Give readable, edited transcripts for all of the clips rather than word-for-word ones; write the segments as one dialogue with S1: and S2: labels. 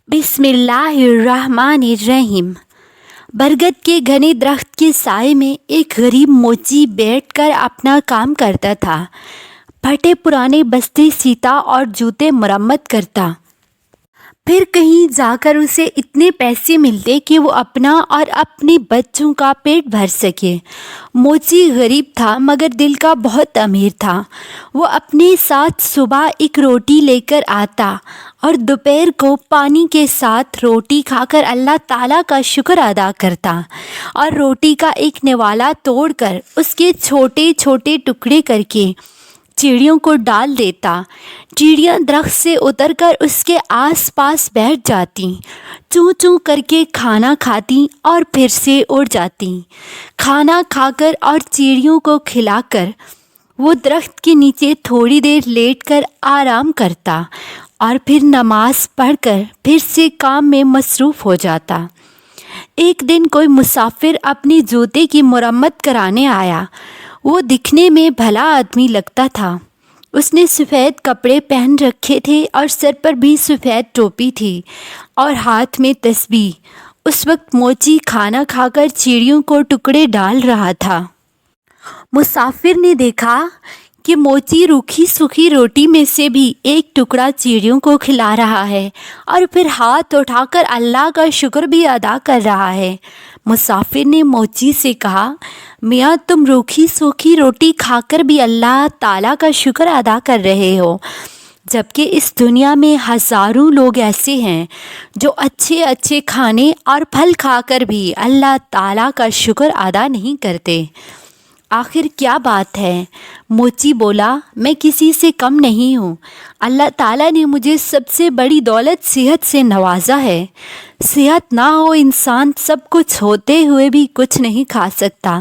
S1: بسم اللہ الرحمن الرحیم۔ برگد کے گھنے درخت کے سائے میں ایک غریب موچی بیٹھ کر اپنا کام کرتا تھا۔ پھٹے پرانے بستے سیتا اور جوتے مرمت کرتا۔ پھر کہیں جا کر اسے اتنے پیسے ملتے کہ وہ اپنا اور اپنے بچوں کا پیٹ بھر سکے۔ موچی غریب تھا مگر دل کا بہت امیر تھا۔ وہ اپنے ساتھ صبح ایک روٹی لے کر آتا اور دوپہر کو پانی کے ساتھ روٹی کھا کر اللہ تعالیٰ کا شکر ادا کرتا اور روٹی کا ایک نوالا توڑ کر اس کے چھوٹے چھوٹے ٹکڑے کر کے چڑیوں کو ڈال دیتا۔ چڑیاں درخت سے اتر کر اس کے آس پاس بیٹھ جاتی، چوں چوں کر کے کھانا کھاتی اور پھر سے اڑ جاتی۔ کھانا کھا کر اور چڑیوں کو کھلا کر وہ درخت کے نیچے تھوڑی دیر لیٹ کر آرام کرتا اور پھر نماز پڑھ کر پھر سے کام میں مصروف ہو جاتا۔ ایک دن کوئی مسافر اپنے جوتے کی مرمت کرانے آیا۔ وہ دکھنے میں بھلا آدمی لگتا تھا۔ اس نے سفید کپڑے پہن رکھے تھے اور سر پر بھی سفید ٹوپی تھی اور ہاتھ میں تسبیح۔ اس وقت موچی کھانا کھا کر چڑیوں کو ٹکڑے ڈال رہا تھا۔ مسافر نے دیکھا کہ موچی روکھی سوکھی روٹی میں سے بھی ایک ٹکڑا چڑیوں کو کھلا رہا ہے اور پھر ہاتھ اٹھا کر اللہ کا شکر بھی ادا کر رہا ہے۔ مسافر نے موچی سے کہا، میاں تم روکھی سوکھی روٹی کھا کر بھی اللہ تعالیٰ کا شکر ادا کر رہے ہو، جبکہ اس دنیا میں ہزاروں لوگ ایسے ہیں جو اچھے اچھے کھانے اور پھل کھا کر بھی اللہ تعالیٰ کا شکر ادا نہیں کرتے۔ آخر کیا بات ہے؟ موچی بولا، میں کسی سے کم نہیں ہوں۔ اللہ تعالیٰ نے مجھے سب سے بڑی دولت صحت سے نوازا ہے۔ صحت نہ ہو انسان سب کچھ ہوتے ہوئے بھی کچھ نہیں کھا سکتا۔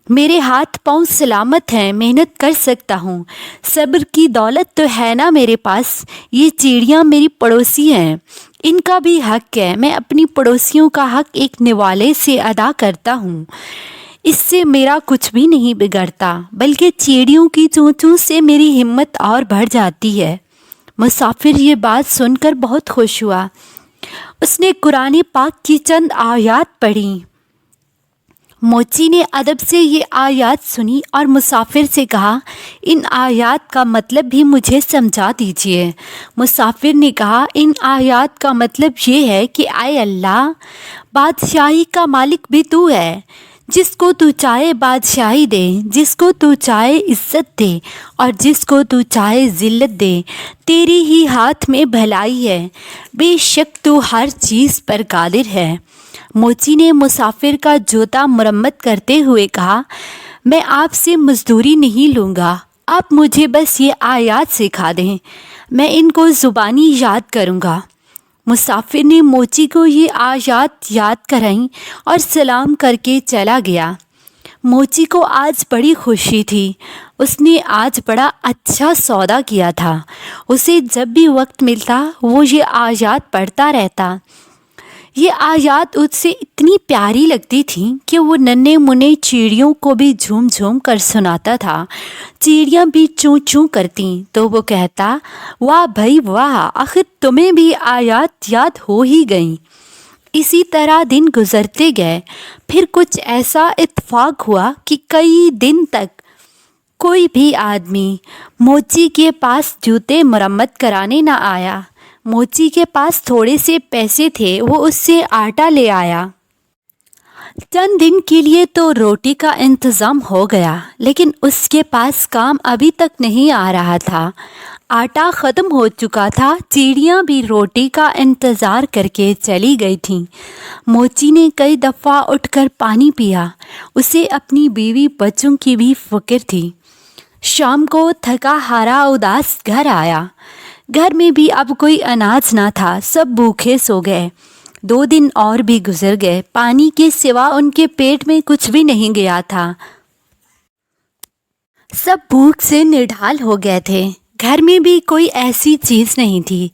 S1: میرے ہاتھ پاؤں سلامت ہیں، محنت کر سکتا ہوں۔ صبر کی دولت تو ہے نا میرے پاس۔ یہ چڑیاں میری پڑوسی ہیں، ان کا بھی حق ہے۔ میں اپنی پڑوسیوں کا حق ایک نوالے سے ادا کرتا ہوں۔ اس سے میرا کچھ بھی نہیں بگڑتا، بلکہ چڑیوں کی چوں چوں سے میری ہمت اور بڑھ جاتی ہے۔ مسافر یہ بات سن کر بہت خوش ہوا۔ اس نے قرآن پاک کی چند آیات پڑھیں۔ موچی نے ادب سے یہ آیات سنی اور مسافر سے کہا، ان آیات کا مطلب بھی مجھے سمجھا دیجیے۔ مسافر نے کہا، ان آیات کا مطلب یہ ہے کہ اے اللہ، بادشاہی کا مالک بھی تو ہے۔ جس کو تو چاہے بادشاہی دے، جس کو تو چاہے عزت دے اور جس کو تو چاہے ذلت دے، تیرے ہی ہاتھ میں بھلائی ہے۔ بے شک تو ہر چیز پر قادر ہے۔ موچی نے مسافر کا جوتا مرمت کرتے ہوئے کہا، میں آپ سے مزدوری نہیں لوں گا، آپ مجھے بس یہ آیات سکھا دیں، میں ان کو زبانی یاد کروں گا۔ مسافر نے موچی کو یہ آیات یاد کرائیں اور سلام کر کے چلا گیا۔ موچی کو آج بڑی خوشی تھی۔ اس نے آج بڑا اچھا سودا کیا تھا۔ اسے جب بھی وقت ملتا وہ یہ آیات پڑھتا رہتا۔ یہ آیات اس سے اتنی پیاری لگتی تھیں کہ وہ ننھے منھے چڑیوں کو بھی جھوم جھوم کر سناتا تھا۔ چڑیاں بھی چوں چوں کرتیں تو وہ کہتا، واہ بھائی واہ، آخر تمہیں بھی آیات یاد ہو ہی گئیں۔ اسی طرح دن گزرتے گئے۔ پھر کچھ ایسا اتفاق ہوا کہ کئی دن تک کوئی بھی آدمی موچی کے پاس جوتے مرمت کرانے نہ آیا۔ موچی کے پاس تھوڑے سے پیسے تھے، وہ اس سے آٹا لے آیا۔ چند دن کے لیے تو روٹی کا انتظام ہو گیا، لیکن اس کے پاس کام ابھی تک نہیں آ رہا تھا۔ آٹا ختم ہو چکا تھا، چڑیاں بھی روٹی کا انتظار کر کے چلی گئی تھیں۔ موچی نے کئی دفعہ اٹھ کر پانی پیا۔ اسے اپنی بیوی بچوں کی بھی فکر تھی۔ شام کو تھکا ہارا اداس گھر آیا۔ گھر میں بھی اب کوئی اناج نہ تھا، سب بھوکے سو گئے۔ 2 دن اور بھی گزر گئے، پانی کے سوا ان کے پیٹ میں کچھ بھی نہیں گیا تھا۔ سب بھوک سے نڈھال ہو گئے تھے۔ گھر میں بھی کوئی ایسی چیز نہیں تھی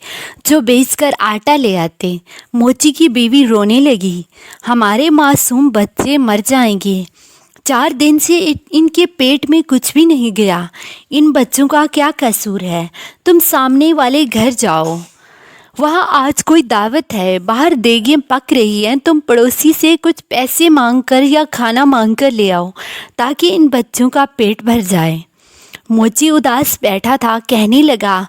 S1: جو بیچ کر آٹا لے آتے۔ موچی کی بیوی رونے لگی، ہمارے معصوم بچے مر جائیں گے، 4 دن سے ان کے پیٹ میں کچھ بھی نہیں گیا، ان بچوں کا کیا قصور ہے؟ تم سامنے والے گھر جاؤ، وہاں آج کوئی دعوت ہے، باہر دیگیں پک رہی ہیں، تم پڑوسی سے کچھ پیسے مانگ کر یا کھانا مانگ کر لے آؤ تاکہ ان بچوں کا پیٹ بھر جائے۔ موچی اداس بیٹھا تھا، کہنے لگا،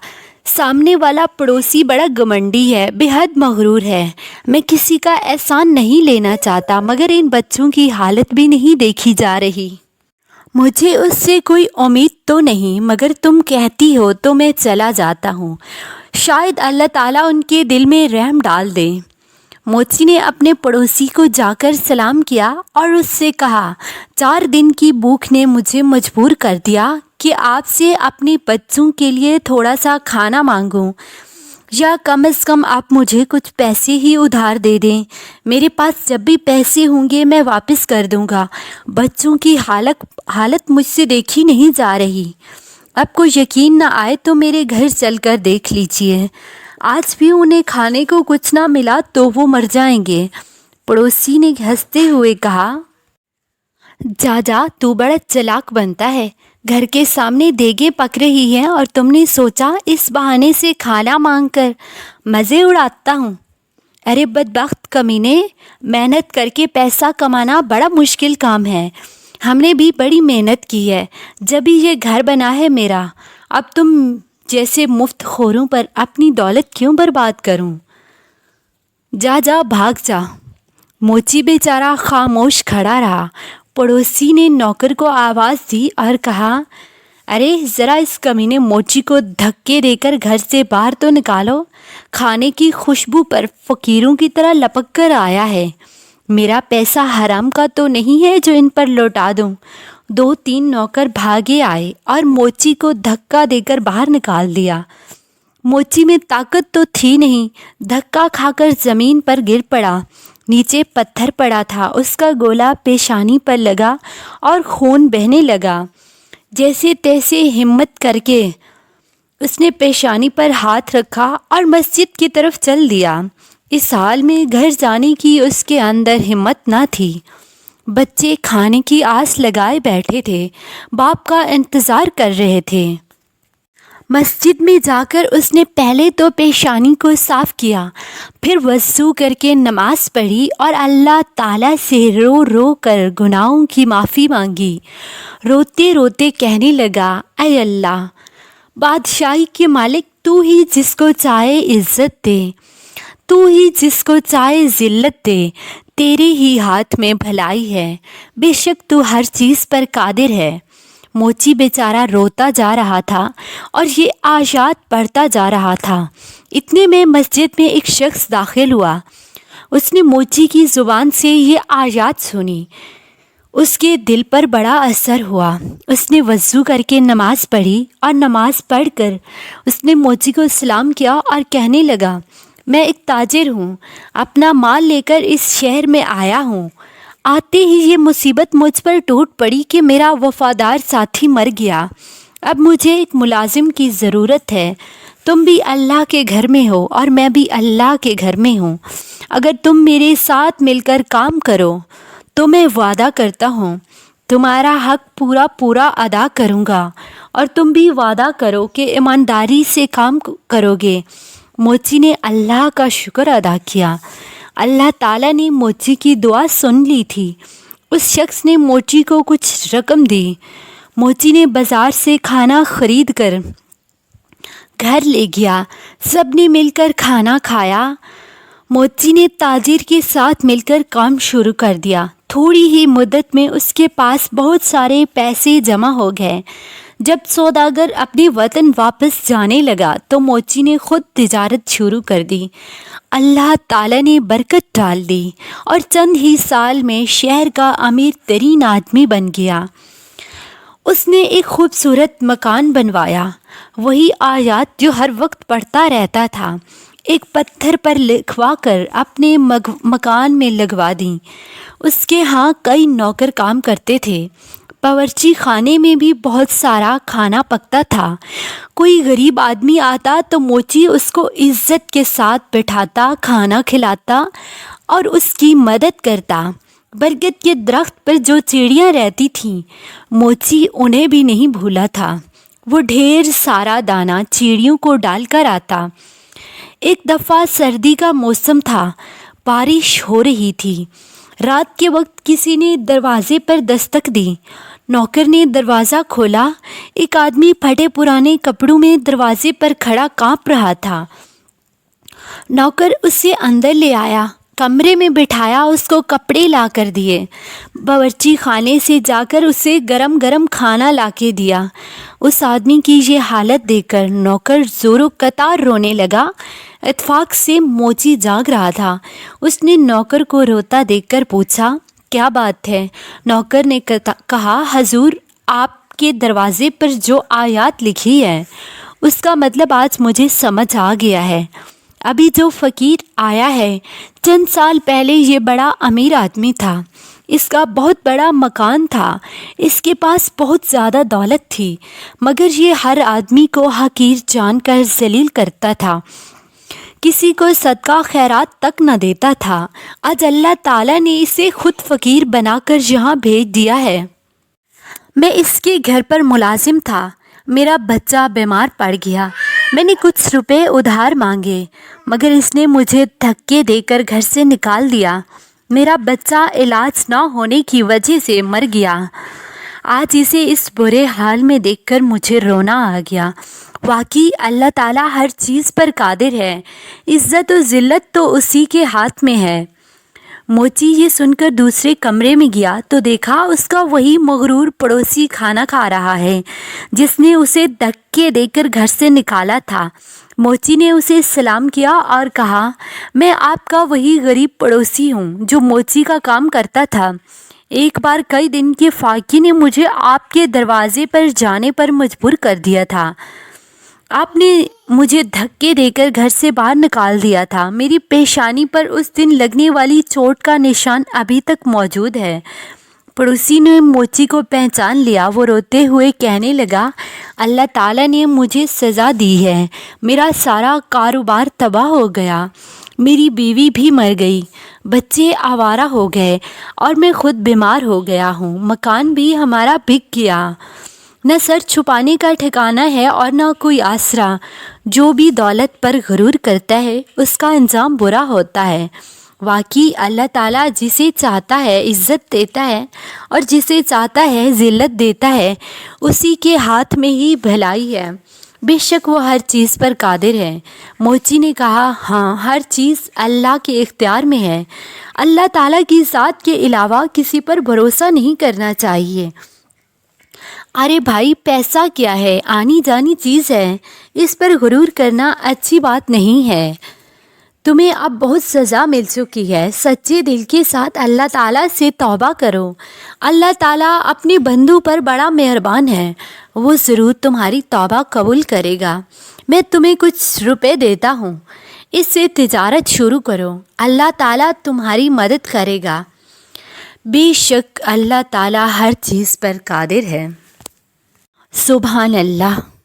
S1: سامنے والا پڑوسی بڑا گھمنڈی ہے، بے حد مغرور ہے۔ میں کسی کا احسان نہیں لینا چاہتا، مگر ان بچوں کی حالت بھی نہیں دیکھی جا رہی۔ مجھے اس سے کوئی امید تو نہیں، مگر تم کہتی ہو تو میں چلا جاتا ہوں، شاید اللہ تعالیٰ ان کے دل میں رحم ڈال دے۔ موچی نے اپنے پڑوسی کو جا کر سلام کیا اور اس سے کہا، 4 دن کی بھوک نے مجھے مجبور کر دیا کہ آپ سے اپنے بچوں کے لیے تھوڑا سا کھانا مانگوں، یا کم از کم آپ مجھے کچھ پیسے ہی ادھار دے دیں۔ میرے پاس جب بھی پیسے ہوں گے میں واپس کر دوں گا۔ بچوں کی حالت مجھ سے دیکھی نہیں جا رہی۔ آپ کو یقین نہ آئے تو میرے گھر چل کر دیکھ لیجئے، آج بھی انہیں کھانے کو کچھ نہ ملا تو وہ مر جائیں گے۔ پڑوسی نے ہنستے ہوئے کہا، جا تو بڑا چلاک بنتا ہے، گھر کے سامنے دیگیں پک رہی ہیں اور تم نے سوچا اس بہانے سے کھانا مانگ کر مزے اڑاتا ہوں۔ ارے بدبخت کمینے، محنت کر کے پیسہ کمانا بڑا مشکل کام ہے، ہم نے بھی بڑی محنت کی ہے جبھی یہ گھر بنا ہے میرا، اب تم جیسے مفت خوروں پر اپنی دولت کیوں برباد کروں؟ جا بھاگ جا۔ موچی بیچارہ خاموش کھڑا رہا۔ پڑوسی نے نوکر کو آواز دی اور کہا، ارے ذرا اس کمینے موچی کو دھکے دے کر گھر سے باہر تو نکالو، کھانے کی خوشبو پر فقیروں کی طرح لپک کر آیا ہے، میرا پیسہ حرام کا تو نہیں ہے جو ان پر لوٹا دوں۔ 2-3 نوکر بھاگے آئے اور موچی کو دھکا دے کر باہر نکال دیا۔ موچی میں طاقت تو تھی نہیں، دھکا کھا کر زمین پر گر پڑا، نیچے پتھر پڑا تھا، اس کا گولا پیشانی پر لگا اور خون بہنے لگا۔ جیسے تیسے ہمت کر کے اس نے پیشانی پر ہاتھ رکھا اور مسجد کی طرف چل دیا۔ اس حال میں گھر جانے کی اس کے اندر ہمت نہ تھی۔ بچے کھانے کی آس لگائے بیٹھے تھے، باپ کا انتظار کر رہے تھے۔ مسجد میں جا کر اس نے پہلے تو پیشانی کو صاف کیا، پھر وضو کر کے نماز پڑھی اور اللہ تعالیٰ سے رو رو کر گناہوں کی معافی مانگی۔ روتے روتے کہنے لگا، اے اللہ، بادشاہی کے مالک، تو ہی جس کو چاہے عزت دے، تو ہی جس کو چاہے ذلت دے، تیرے ہی ہاتھ میں بھلائی ہے، بے شک تو ہر چیز پر قادر ہے۔ موچی بیچارہ روتا جا رہا تھا اور یہ آیات پڑھتا جا رہا تھا۔ اتنے میں مسجد میں ایک شخص داخل ہوا، اس نے موچی کی زبان سے یہ آیات سنی، اس کے دل پر بڑا اثر ہوا۔ اس نے وضو کر کے نماز پڑھی اور نماز پڑھ کر اس نے موچی کو سلام کیا اور کہنے لگا، میں ایک تاجر ہوں، اپنا مال لے کر اس شہر میں آیا ہوں، آتے ہی یہ مصیبت مجھ پر ٹوٹ پڑی کہ میرا وفادار ساتھی مر گیا، اب مجھے ایک ملازم کی ضرورت ہے، تم بھی اللہ کے گھر میں ہو اور میں بھی اللہ کے گھر میں ہوں، اگر تم میرے ساتھ مل کر کام کرو تو میں وعدہ کرتا ہوں تمہارا حق پورا ادا کروں گا، اور تم بھی وعدہ کرو کہ ایمانداری سے کام کرو گے۔ موچی نے اللہ کا شکر ادا کیا، اللہ تعالیٰ نے موچی کی دعا سن لی تھی۔ اس شخص نے موچی کو کچھ رقم دی، موچی نے بازار سے کھانا خرید کر گھر لے گیا، سب نے مل کر کھانا کھایا۔ موچی نے تاجر کے ساتھ مل کر کام شروع کر دیا، تھوڑی ہی مدت میں اس کے پاس بہت سارے پیسے جمع ہو گئے۔ جب سوداگر اپنے وطن واپس جانے لگا تو موچی نے خود تجارت شروع کر دی، اللہ تعالیٰ نے برکت ڈال دی اور چند ہی سال میں شہر کا امیر ترین آدمی بن گیا۔ اس نے ایک خوبصورت مکان بنوایا، وہی آیات جو ہر وقت پڑھتا رہتا تھا ایک پتھر پر لکھوا کر اپنے مکان میں لگوا دیں۔ اس کے ہاں کئی نوکر کام کرتے تھے، باورچی خانے میں بھی بہت سارا کھانا پکتا تھا۔ کوئی غریب آدمی آتا تو موچی اس کو عزت کے ساتھ بٹھاتا، کھانا کھلاتا اور اس کی مدد کرتا۔ برگد کے درخت پر جو چڑیاں رہتی تھیں، موچی انہیں بھی نہیں بھولا تھا، وہ ڈھیر سارا دانہ چڑیوں کو ڈال کر آتا۔ ایک دفعہ سردی کا موسم تھا، بارش ہو رہی تھی۔ رات کے وقت کسی نے دروازے پر دستک دی۔ نوکر نے دروازہ کھولا۔ ایک آدمی پھٹے پرانے کپڑوں میں دروازے پر کھڑا کانپ رہا تھا۔ نوکر اسے اندر لے آیا، کمرے میں بٹھایا، اس کو کپڑے لا کر دیے، باورچی خانے سے جا کر اسے گرم گرم کھانا لا کے دیا۔ اس آدمی کی یہ حالت دیکھ کر نوکر زور و قطار رونے لگا۔ اتفاق سے موچی جاگ رہا تھا۔ اس نے نوکر کو روتا دیکھ کر پوچھا، کیا بات ہے؟ نوکر نے کہا، حضور، آپ کے دروازے پر جو آیات لکھی ہے اس کا مطلب آج مجھے سمجھ آ گیا ہے۔ ابھی جو فقیر آیا ہے، چند سال پہلے یہ بڑا امیر آدمی تھا، اس کا بہت بڑا مکان تھا، اس کے پاس بہت زیادہ دولت تھی، مگر یہ ہر آدمی کو حقیر جان کر ذلیل کرتا تھا، کسی کو صدقہ خیرات تک نہ دیتا تھا۔ آج اللہ تعالیٰ نے اسے خود فقیر بنا کر یہاں بھیج دیا ہے۔ میں اس کے گھر پر ملازم تھا، میرا بچہ بیمار پڑ گیا، میں نے کچھ روپے ادھار مانگے، مگر اس نے مجھے دھکے دے کر گھر سے نکال دیا، میرا بچہ علاج نہ ہونے کی وجہ سے مر گیا۔ آج اسے اس برے حال میں دیکھ کر مجھے رونا آ گیا۔ واقعی اللہ تعالیٰ ہر چیز پر قادر ہے، عزت و ذلت تو اسی کے ہاتھ میں ہے۔ موچی یہ سن کر دوسرے کمرے میں گیا تو دیکھا اس کا وہی مغرور پڑوسی کھانا کھا رہا ہے جس نے اسے دھکے دے کر گھر سے نکالا تھا۔ موچی نے اسے سلام کیا اور کہا، میں آپ کا وہی غریب پڑوسی ہوں جو موچی کا کام کرتا تھا۔ ایک بار کئی دن کے فاقے نے مجھے آپ کے دروازے پر جانے پر مجبور کر دیا تھا۔ آپ نے مجھے دھکے دے کر گھر سے باہر نکال دیا تھا۔ میری پیشانی پر اس دن لگنے والی چوٹ کا نشان ابھی تک موجود ہے۔ پڑوسی نے موچی کو پہچان لیا۔ وہ روتے ہوئے کہنے لگا، اللہ تعالیٰ نے مجھے سزا دی ہے، میرا سارا کاروبار تباہ ہو گیا، میری بیوی بھی مر گئی، بچے آوارہ ہو گئے اور میں خود بیمار ہو گیا ہوں، مکان بھی ہمارا بک گیا، نہ سر چھپانے کا ٹھکانہ ہے اور نہ کوئی آسرا۔ جو بھی دولت پر غرور کرتا ہے اس کا انجام برا ہوتا ہے۔ واقعی اللہ تعالیٰ جسے چاہتا ہے عزت دیتا ہے اور جسے چاہتا ہے ذلت دیتا ہے، اسی کے ہاتھ میں ہی بھلائی ہے۔ بے شک وہ ہر چیز پر قادر ہے۔ موچی نے کہا، ہاں، ہر چیز اللہ کے اختیار میں ہے، اللہ تعالیٰ کی ذات کے علاوہ کسی پر بھروسہ نہیں کرنا چاہیے۔ ارے بھائی، پیسہ کیا ہے؟ آنی جانی چیز ہے، اس پر غرور کرنا اچھی بات نہیں ہے۔ تمہیں اب بہت سزا مل چکی ہے، سچے دل کے ساتھ اللہ تعالیٰ سے توبہ کرو۔ اللہ تعالیٰ اپنے بندوں پر بڑا مہربان ہے، وہ ضرور تمہاری توبہ قبول کرے گا۔ میں تمہیں کچھ روپے دیتا ہوں، اس سے تجارت شروع کرو، اللہ تعالیٰ تمہاری مدد کرے گا۔ بے شک اللہ تعالیٰ ہر چیز پر قادر ہے۔ سبحان اللہ۔